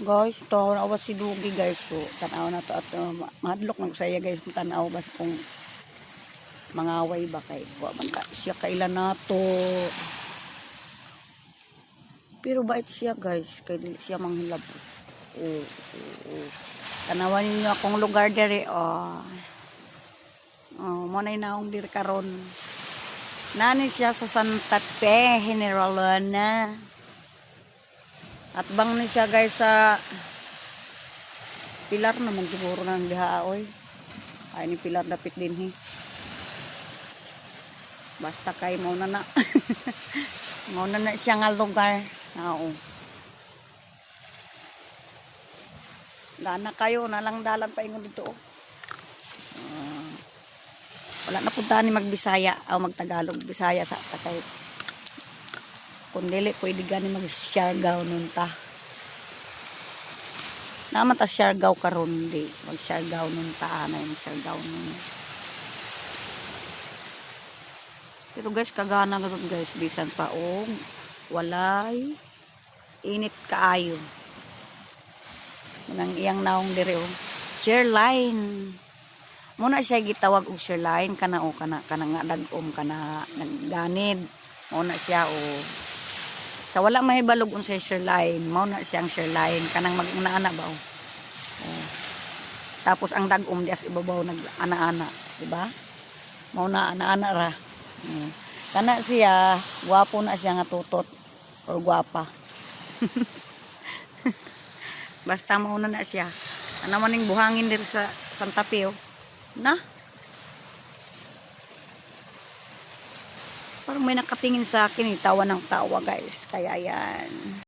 Guys, tawon awas si Dugi guys. So, tanaw na to at mahadlok ng saya guys. Kung tanaw bas kung mangaway ba kay. Wa man ka siya kailan nato. Pero bait siya guys. Kay dili siya manghilab. Tanawan ninyo akong lugar dere. Mo na inaong dir karon. Nani siya sa Santa Fe, Generalona. At bang ni siya guys sa pilar naman siguro ng lihaoy. Ay ni pilar dapit din he. Basta kay mo na na. Mo na na siya nga lugar. Oo. Gana kayo nalang dalan pa ingon dito. Wala na punta ni magbisaya o magtagalog bisaya sa takay. Kung dili, pwede gani mag-Siargao nun ta. Naman ta Siargao karon di. Mag-Siargao nun ta. Anay mag-Siargao nun. Pero guys, kagana ganon guys. Bisan pa o walay init kaayo. Nang iyang naong dire o. Chairline. Muna siya gitawag og Chairline. Kana o kana nga dagom kana nagganid. Muna siya o. Sa wala mahibalog unsay Chairline, mao na siyang Chairline kanang mag-ana ba oh. Tapos ang dagom dias ibabaw nag-ana-ana, di ba? Mao na ana-ana ra. Kana siya, gwapo na siya nga tutot or gwapa. Basta mao na siya. Ana man ning buhangin diri sa Santa Fe oh. Na? Parang may nakatingin sa akin, tawa ng tawa guys. Kaya yan.